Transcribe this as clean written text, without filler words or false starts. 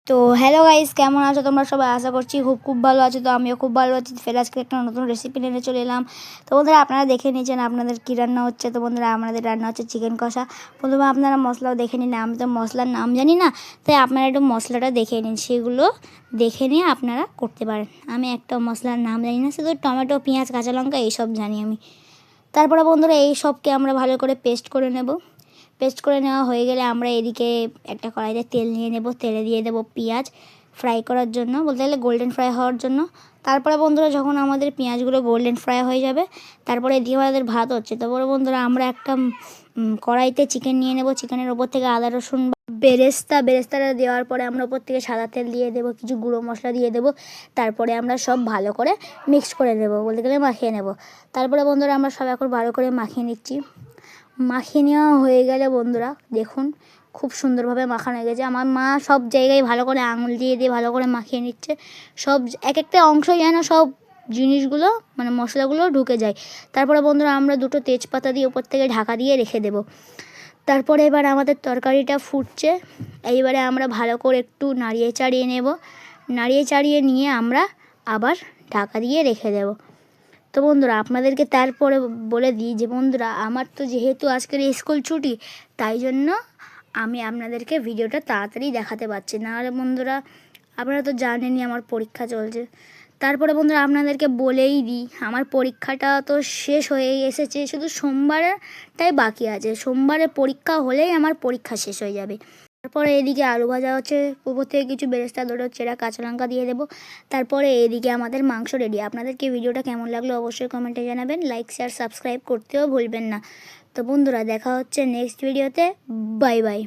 তো hello guys, কেমন আছো তোমরা সবাই? আশা করছি খুব ভালো আছো। তো আমিও খুব ভালো আছি। ফের আজকে একটা নতুন রেসিপি নিয়ে চলে এলাম। তো বন্ধুরা, আপনারা দেখে নিয়েছেন আপনাদের কী রান্না হচ্ছে। তো বন্ধুরা, আমাদের রান্না হচ্ছে চিকেন কষা। প্রথমে আপনারা মশলাও দেখে নিন। আমি তো মশলার নাম জানি না, তাই আপনারা একটু মশলাটা দেখে নিন। সেগুলো দেখে নিয়ে আপনারা করতে পারেন। আমি একটা মশলার নাম জানি না, শুধু টমেটো, পেঁয়াজ, কাঁচা লঙ্কা এইসব জানি আমি। তারপরে বন্ধুরা, এই সবকে আমরা ভালো করে পেস্ট করে নেব। পেস্ট করে নেওয়া হয়ে গেলে আমরা এদিকে একটা কড়াইতে তেল নিয়ে নেব। তেলে দিয়ে দেবো পেঁয়াজ ফ্রাই করার জন্য, বলতে গেলে গোল্ডেন ফ্রাই হওয়ার জন্য। তারপরে বন্ধুরা, যখন আমাদের পেঁয়াজগুলো গোল্ডেন ফ্রাই হয়ে যাবে, তারপরে এদিকে আমাদের ভাত হচ্ছে। তারপরে বন্ধুরা, আমরা একটা কড়াইতে চিকেন নিয়ে নেব। চিকেনের ওপর থেকে আদা রসুন বেরেস্তাটা দেওয়ার পরে আমরা ওপর থেকে সাদা তেল দিয়ে দেবো, কিছু গুঁড়ো মশলা দিয়ে দেবো। তারপরে আমরা সব ভালো করে মিক্স করে নেব, বলতে গেলে মাখিয়ে নেব। তারপরে বন্ধুরা, আমরা সব এখন ভালো করে মাখিয়ে নিচ্ছি। মাখিয়ে নেওয়া হয়ে গেলে বন্ধুরা দেখুন, খুব সুন্দরভাবে মাখানো হয়ে গেছে। আমার মা সব জায়গায় ভালো করে আঙুল দিয়ে দিয়ে ভালো করে মাখিয়ে নিচ্ছে। সব এক একটা অংশ যেন সব জিনিসগুলো মানে মশলাগুলো ঢুকে যায়। তারপরে বন্ধুরা, আমরা দুটো তেজপাতা দিয়ে উপর থেকে ঢাকা দিয়ে রেখে দেব। তারপরে এবার আমাদের তরকারিটা ফুটছে। এইবারে আমরা ভালো করে একটু নাড়িয়ে চাড়িয়ে নেব। নাড়িয়ে চাড়িয়ে নিয়ে আমরা আবার ঢাকা দিয়ে রেখে দেব। তো বন্ধুরা, আপনাদেরকে তারপরে বলে দিই যে বন্ধুরা, আমার তো যেহেতু আজকের স্কুল ছুটি, তাই জন্য আমি আপনাদেরকে ভিডিওটা তাড়াতাড়ি দেখাতে পারছি। নাহলে বন্ধুরা, আপনারা তো জানেনই আমার পরীক্ষা চলছে। তারপরে বন্ধুরা, আপনাদেরকে বলেই দিই, আমার পরীক্ষাটা তো শেষ হয়ে এসেছে, শুধু সোমবারটাই বাকি আছে। সোমবারে পরীক্ষা হলেই আমার পরীক্ষা শেষ হয়ে যাবে। তারপরে এদিকে আলু ভাজা হচ্ছে, উপর থেকে কিছু বেরেস্তা দুটো চেরা কাঁচা লঙ্কা দিয়ে দেবো। তারপরে এদিকে আমাদের মাংস রেডি। আপনাদেরকে ভিডিওটা কেমন লাগলো অবশ্যই কমেন্টে জানাবেন। লাইক, শেয়ার, সাবস্ক্রাইব করতেও ভুলবেন না। তো বন্ধুরা, দেখা হচ্ছে নেক্সট ভিডিওতে। Bye bye.